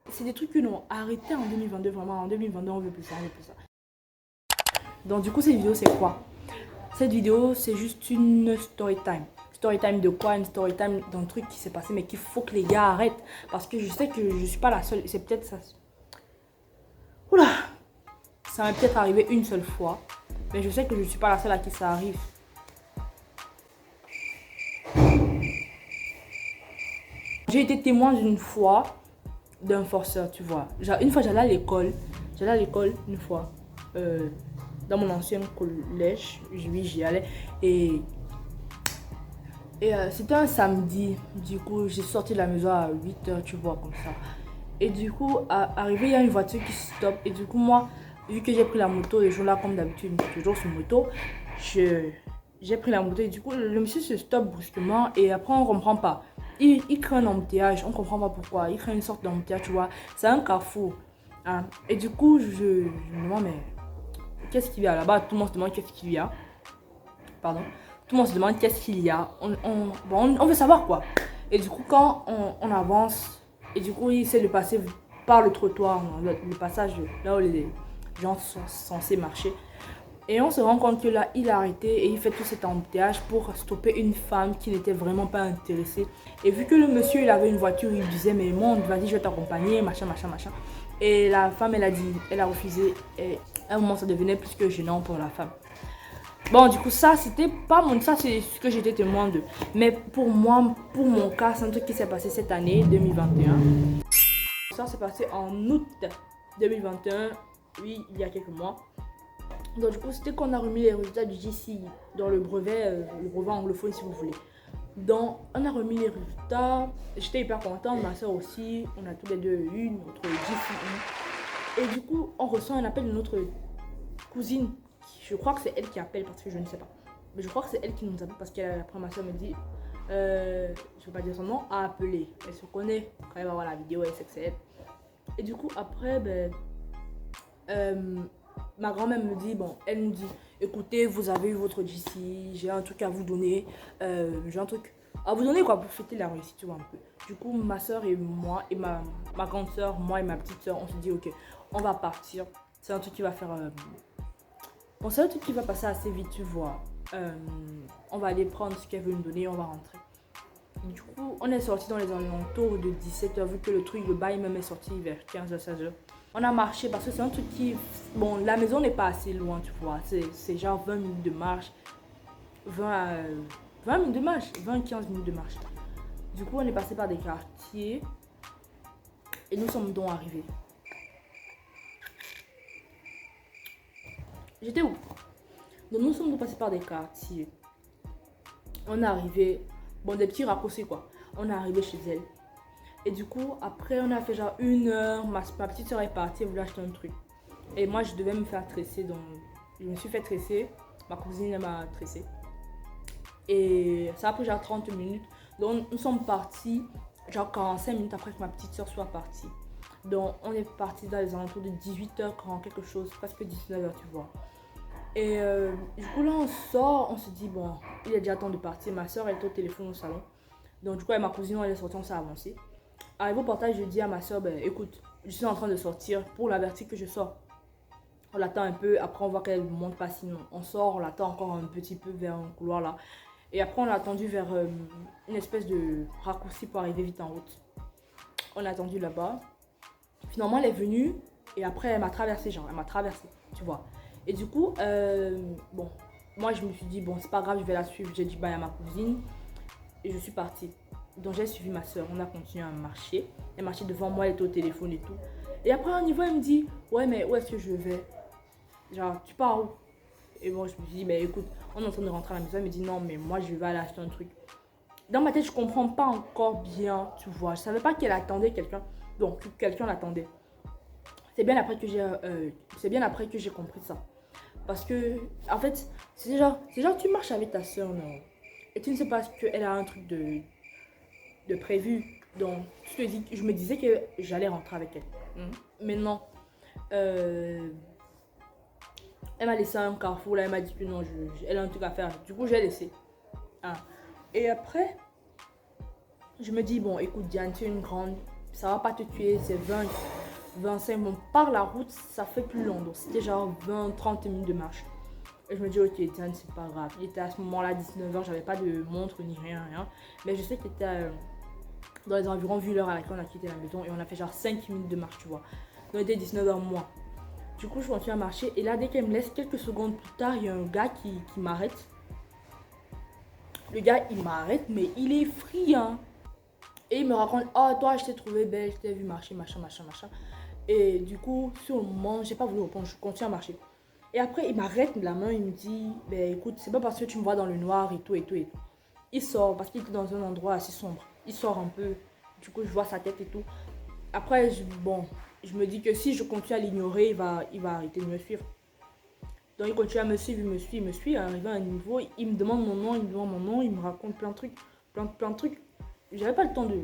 c'est des trucs que nous arrêté en 2022, vraiment. En 2022, on veut plus ça, on veut plus ça. Donc, du coup, cette vidéo, c'est quoi? Cette vidéo, c'est juste une story time. Story time de quoi? Une story time d'un truc qui s'est passé, mais qu'il faut que les gars arrêtent. Parce que je sais que je suis pas la seule. C'est peut-être ça. Oula! Ça m'est peut-être arrivé une seule fois. Mais je sais que je suis pas la seule à qui ça arrive. J'ai été témoin d'une fois d'un forceur, tu vois. Une fois, j'allais à l'école. J'allais à l'école une fois. Dans mon ancien collège. Oui, j'y allais. Et c'était un samedi. Du coup, j'ai sorti de la maison à 8h, tu vois, comme ça. Et du coup, arrivé, il y a une voiture qui stoppe. Et du coup, moi, vu que j'ai pris la moto, et je là comme d'habitude, toujours sur moto, j'ai pris la moto. Et du coup, le monsieur se stoppe brusquement. Et après, on ne comprend pas. Il crée un embouteillage, on ne comprend pas pourquoi. Il crée une sorte d'embouteillage, tu vois. C'est un carrefour. Hein. Et du coup, je me demande, mais qu'est-ce qu'il y a là-bas? Tout le monde se demande qu'est-ce qu'il y a. Pardon. Tout le monde se demande qu'est-ce qu'il y a. On veut savoir quoi. Et du coup, quand on avance, et du coup, il essaie de passer par le trottoir, le passage là où les gens sont censés marcher. Et on se rend compte que là, il a arrêté et il fait tout cet embouteillage pour stopper une femme qui n'était vraiment pas intéressée. Et vu que le monsieur, il avait une voiture, il disait, mais monte, vas-y, je vais t'accompagner, machin, machin, machin. Et la femme, elle a dit, elle a refusé. Et à un moment, ça devenait plus que gênant pour la femme. Bon, du coup, ça, c'était pas mon... Ça, c'est ce que j'étais témoin de. Mais pour moi, pour mon cas, c'est un truc qui s'est passé cette année, 2021. Ça s'est passé en août 2021. Oui, il y a quelques mois. Donc, du coup, c'était qu'on a remis les résultats du GCE dans le brevet anglophone, si vous voulez. Donc, on a remis les résultats. J'étais hyper contente, ma soeur aussi. On a tous les deux eu notre GCE. Et du coup, on reçoit un appel de notre cousine. Je crois que c'est elle qui appelle parce que je ne sais pas. Mais je crois que c'est elle qui nous appelle parce qu'après ma soeur me dit, je ne vais pas dire son nom, a appelé. Elle se connaît. Quand elle va voir la vidéo, elle sait que c'est elle. Et du coup, après, ma grand-mère me dit, bon, elle nous dit, écoutez, vous avez eu votre GC, j'ai un truc à vous donner. J'ai un truc à vous donner quoi pour fêter la réussite, tu vois un peu. Du coup, ma soeur et moi, et ma grande soeur, moi et ma petite soeur, on se dit, ok, on va partir. C'est un truc qui va faire... Bon, c'est un truc qui va passer assez vite, tu vois. On va aller prendre ce qu'elle veut nous donner, on va rentrer. Du coup, on est sorti dans les alentours de 17h, vu que le bail même est sorti vers 15h, 16h. On a marché parce que c'est un truc qui... Bon, la maison n'est pas assez loin, tu vois. C'est genre 20 minutes de marche. 20 minutes de marche, 20-15 minutes de marche. Du coup, on est passé par des quartiers. Et nous sommes donc arrivés. J'étais où? Donc nous sommes passés par des quartiers. On est arrivé, bon des petits raccourcis quoi. On est arrivé chez elle. Et du coup, après on a fait genre 1 heure. Ma petite soeur est partie, elle voulait acheter un truc. Et moi je devais me faire tresser, donc je me suis fait tresser. Ma cousine elle m'a tressé. Et ça a pris genre 30 minutes. Donc nous sommes partis genre 45 minutes après que ma petite soeur soit partie. Donc on est parti dans les alentours de 18h quand quelque chose, presque 19h tu vois. Et du coup là on sort, on se dit bon, il est déjà temps de partir. Ma soeur elle est au téléphone au salon. Donc du coup avec ma cousine elle est sortie, on s'est avancé. Arrivé au portail, je dis à ma soeur, ben écoute, je suis en train de sortir pour l'avertir que je sors. On l'attend un peu, après on voit qu'elle ne monte pas sinon. On sort, on l'attend encore un petit peu vers un couloir là. Et après on l'a attendu vers une espèce de raccourci pour arriver vite en route. On l'a attendu là-bas. Finalement elle est venue et après elle m'a traversé, genre elle m'a traversé, tu vois. Et du coup, bon, moi je me suis dit, bon, c'est pas grave, je vais la suivre. J'ai dit bye à ma cousine et je suis partie. Donc j'ai suivi ma soeur, on a continué à marcher. Elle marchait devant moi, elle était au téléphone et tout. Et après, au niveau, elle me dit, ouais, mais où est-ce que je vais? Genre, tu pars où? Et bon, je me suis dit, mais écoute, on est en train de rentrer à la maison. Elle me dit, non, mais moi je vais aller acheter un truc. Dans ma tête, je comprends pas encore bien, tu vois. Je savais pas qu'elle attendait quelqu'un. Donc, que quelqu'un l'attendait. C'est bien après que j'ai compris ça. Parce que, en fait, c'est genre tu marches avec ta soeur, non? Et tu ne sais pas qu'elle a un truc de prévu. Donc, je me disais que j'allais rentrer avec elle. Mais non. Elle m'a laissé à un carrefour, là, elle m'a dit que non, elle a un truc à faire. Du coup, j'ai laissé. Ah. Et après, je me dis, bon, écoute, Diane, tu es une grande. ça va pas te tuer, c'est 25. Bon, par la route, ça fait plus long. Donc, c'était genre 20-30 minutes de marche. Et je me dis, ok, tiens, c'est pas grave. Il était à ce moment-là, 19h, j'avais pas de montre ni rien. Mais je sais qu'il était dans les environs, vu l'heure à laquelle on a quitté la maison. Et on a fait genre 5 minutes de marche, tu vois. Donc, il était 19h moins. Du coup, je continue à marcher. Et là, dès qu'elle me laisse quelques secondes plus tard, il y a un gars qui m'arrête. Le gars, il m'arrête, mais il est friand. Et il me raconte, oh, toi, je t'ai trouvé belle, je t'ai vu marcher, machin. Et du coup, sur le moment, j'ai pas voulu répondre, je continue à marcher. Et après, il m'arrête de la main, il me dit, ben écoute, c'est pas parce que tu me vois dans le noir et tout. Il sort parce qu'il était dans un endroit assez sombre. Il sort un peu, du coup, je vois sa tête et tout. Après, je me dis que si je continue à l'ignorer, il va arrêter de me suivre. Donc, il continue à me suivre, il me suit. Arrivé à un niveau, il me demande mon nom, il me raconte plein de trucs, plein de trucs. J'avais pas le temps de...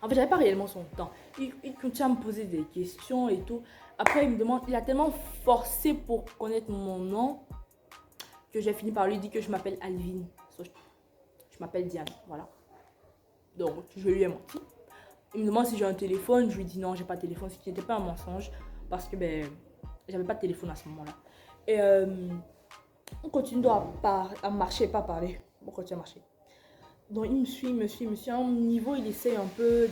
En fait, j'avais pas réellement son temps. Il continue à me poser des questions et tout. Après, il me demande, il a tellement forcé pour connaître mon nom que j'ai fini par lui dire que je m'appelle Alvin. Je m'appelle Diane, voilà. Donc, je lui ai menti. Il me demande si j'ai un téléphone. Je lui dis non, j'ai pas de téléphone. Ce qui n'était pas un mensonge parce que j'avais pas de téléphone à ce moment-là. Et on continue à marcher, pas à parler. On continue à marcher. Donc il me suit. À un niveau, il essaye un peu.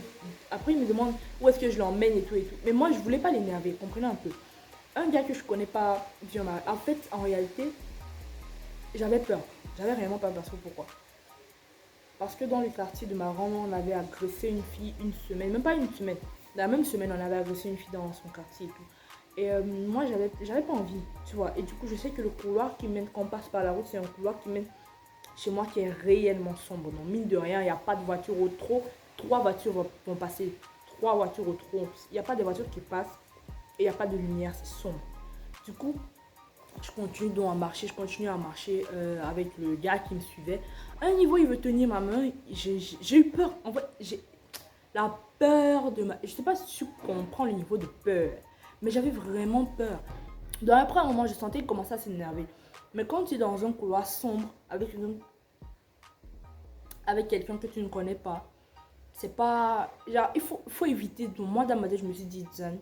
Après, il me demande où est-ce que je l'emmène et tout. Mais moi, je voulais pas l'énerver, comprenez un peu. Un gars que je connais pas, en fait, en réalité, j'avais peur. J'avais réellement peur parce que pourquoi? Parce que dans le quartier de ma grand-mère, on avait agressé une fille une semaine, même pas une semaine. La même semaine, on avait agressé une fille dans son quartier et tout. Et moi, j'avais pas envie, tu vois. Et du coup, je sais que le couloir qui mène, quand on passe par la route, c'est un couloir qui mène chez moi qui est réellement sombre. Donc, mine de rien, il n'y a pas de voiture au trop. 3 voitures vont passer. 3 voitures au trop. Il n'y a pas de voitures qui passent. Et il n'y a pas de lumière, c'est sombre. Du coup, je continue donc à marcher. Avec le gars qui me suivait. À un niveau, il veut tenir ma main. J'ai eu peur. En fait, j'ai la peur de ma... Je ne sais pas si tu comprends le niveau de peur. Mais j'avais vraiment peur. Donc après un moment, je sentais qu'il commençait à s'énerver. Mais quand tu es dans un couloir sombre avec quelqu'un que tu ne connais pas, c'est pas... Genre, il faut éviter. Donc moi, dans ma tête, je me suis dit, Zan,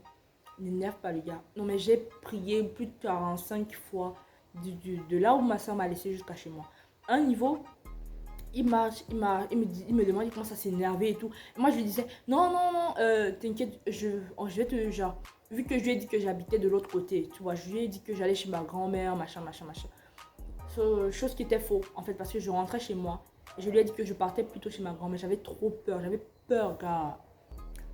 n'énerve pas le gars. Non, mais j'ai prié plus de 45 fois de là où ma soeur m'a laissé jusqu'à chez moi. À un niveau, il me demande, il commence à s'énerver et tout. Et moi, je lui disais, non, t'inquiète, je vais te... Genre, vu que je lui ai dit que j'habitais de l'autre côté, tu vois, je lui ai dit que j'allais chez ma grand-mère, machin. Chose qui était faux, en fait, parce que je rentrais chez moi. Et je lui ai dit que je partais plutôt chez ma grand-mère. J'avais trop peur, gars.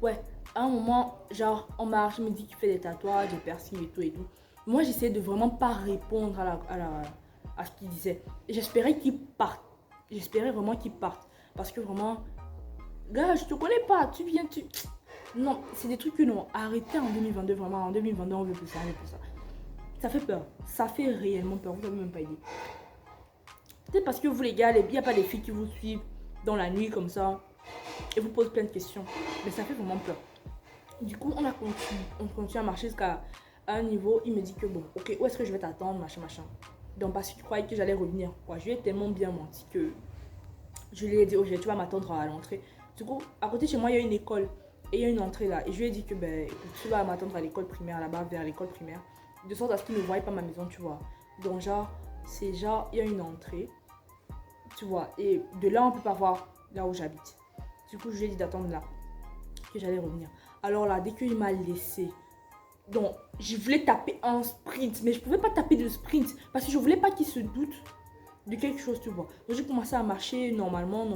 Ouais, à un moment, genre, on marche, il me dit qu'il fait des tatouages, des piercings et tout. Moi, j'essayais de vraiment pas répondre à ce qu'il disait. J'espérais qu'il parte. J'espérais vraiment qu'il parte. Parce que vraiment, gars, je te connais pas, tu viens, tu... Non, c'est des trucs que non. Arrêtez en 2022, vraiment, en 2022, on veut plus ça, Ça fait peur. Ça fait réellement peur. Vous n'avez même pas idée. Peut-être parce que vous, les gars, il n'y a pas des filles qui vous suivent dans la nuit comme ça et vous posent plein de questions. Mais ça fait vraiment peur. Du coup, on continue à marcher jusqu'à un niveau. Il me dit que bon, ok, où est-ce que je vais t'attendre, machin. Donc, parce qu'il croyait que j'allais revenir. Quoi. Je lui ai tellement bien menti que je lui ai dit, ok, tu vas m'attendre à l'entrée. Du coup, à côté de chez moi, il y a une école. Et il y a une entrée là. Et je lui ai dit que, ben, écoute, tu vas m'attendre à l'école primaire, là-bas, vers l'école primaire. De sorte à ce qu'il ne voie pas ma maison, tu vois. Donc, genre, il y a une entrée. Tu vois. Et de là, on peut pas voir là où j'habite. Du coup, je lui ai dit d'attendre là. Que j'allais revenir. Alors là, dès qu'il m'a laissé. Donc, je voulais taper un sprint. Mais je pouvais pas taper de sprint. Parce que je voulais pas qu'il se doute de quelque chose, tu vois. Donc, j'ai commencé à marcher normalement.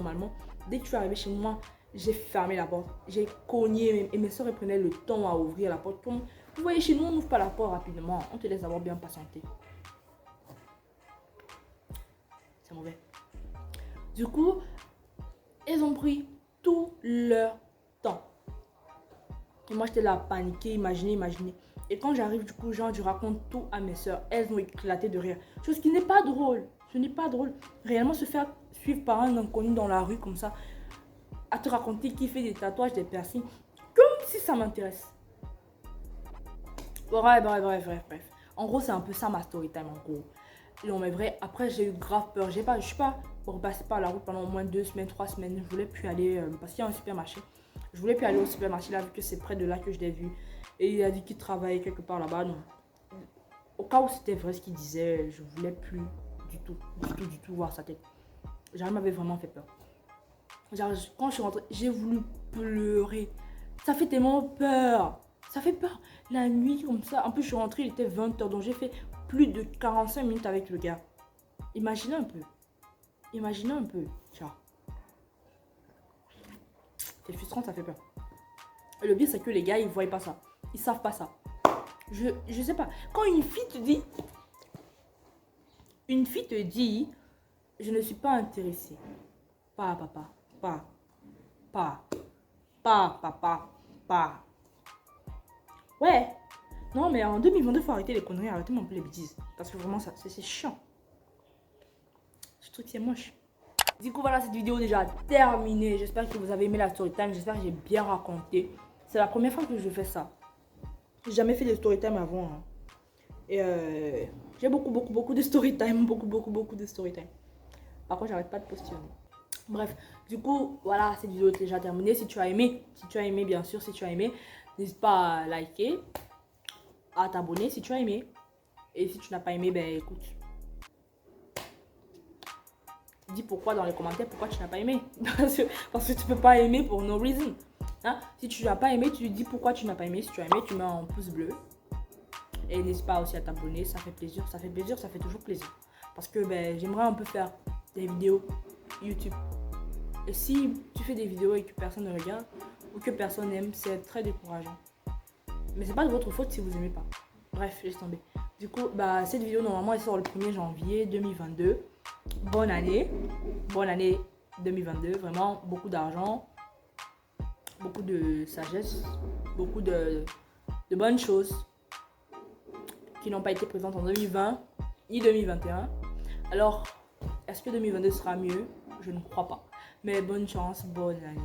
Dès que je suis arrivée chez moi, j'ai fermé la porte. J'ai cogné. Et mes soeurs prenaient le temps à ouvrir la porte. Comme, vous voyez, chez nous, on n'ouvre pas la porte rapidement. On te laisse avoir bien patienté. C'est mauvais. Du coup, elles ont pris tout leur temps. Et moi, j'étais là, paniquée, imaginez. Et quand j'arrive, du coup, genre, je raconte tout à mes soeurs. Elles ont éclaté de rire. Chose qui n'est pas drôle. Ce n'est pas drôle. Réellement, se faire suivre par un inconnu dans la rue comme ça, à te raconter qu'il fait des tatouages, des piercings, comme si ça m'intéresse. Bref. En gros, c'est un peu ça ma story time, en gros. Non, mais vrai, après, j'ai eu grave peur. Je suis pas repasser par la route pendant au moins 2 semaines, 3 semaines. Je voulais plus aller parce qu'il y a un supermarché. Je voulais plus aller au supermarché là, vu que c'est près de là que je l'ai vu. Et il a dit qu'il travaillait quelque part là-bas. Donc, au cas où c'était vrai ce qu'il disait, je voulais plus du tout voir sa tête. Genre, il m'avait vraiment fait peur. Genre, quand je suis rentrée, j'ai voulu pleurer. Ça fait tellement peur. Ça fait peur. La nuit, comme ça. En plus, je suis rentrée, il était 20h. Donc, j'ai fait plus de 45 minutes avec le gars. Imaginez un peu. Imaginez un peu. Genre. C'est frustrant, ça fait peur. Et le pire, c'est que les gars, ils voient pas ça. Ils savent pas ça. Je sais pas. Quand une fille te dit... Une fille te dit... Je ne suis pas intéressée. Pas, papa. Pas. Ouais. Non, mais en 2022, faut arrêter les conneries. Arrêtez un peu les bêtises. Parce que vraiment, ça, c'est chiant. Ce truc, c'est moche. Du coup, voilà, cette vidéo est déjà terminée. J'espère que vous avez aimé la story time. J'espère que j'ai bien raconté. C'est la première fois que je fais ça. J'ai jamais fait de story time avant. Hein. Et j'ai beaucoup de story time. Beaucoup de story time. Par contre, j'arrête pas de poster. Bref, du coup, voilà, cette vidéo est déjà terminée. Si tu as aimé, bien sûr, si tu as aimé, n'hésite pas à liker, à t'abonner si tu as aimé. Et si tu n'as pas aimé, ben écoute. Dis pourquoi dans les commentaires, pourquoi tu n'as pas aimé. Parce que tu peux pas aimer pour no reason. Hein? Si tu n'as pas aimé, tu dis pourquoi tu n'as pas aimé. Si tu as aimé, tu mets un pouce bleu. Et n'hésite pas aussi à t'abonner, ça fait plaisir, ça fait toujours plaisir. Parce que ben, j'aimerais un peu faire des vidéos YouTube. Et si tu fais des vidéos et que personne ne regarde, ou que personne n'aime, c'est très décourageant. Mais c'est pas de votre faute si vous aimez pas. Bref, laisse tomber. Du coup, bah, cette vidéo, normalement, elle sort le 1er janvier 2022. Bonne année 2022. Vraiment, beaucoup d'argent, beaucoup de sagesse, beaucoup de bonnes choses qui n'ont pas été présentes en 2020 ni 2021. Alors, est-ce que 2022 sera mieux? Je ne crois pas. Mais bonne chance, bonne année.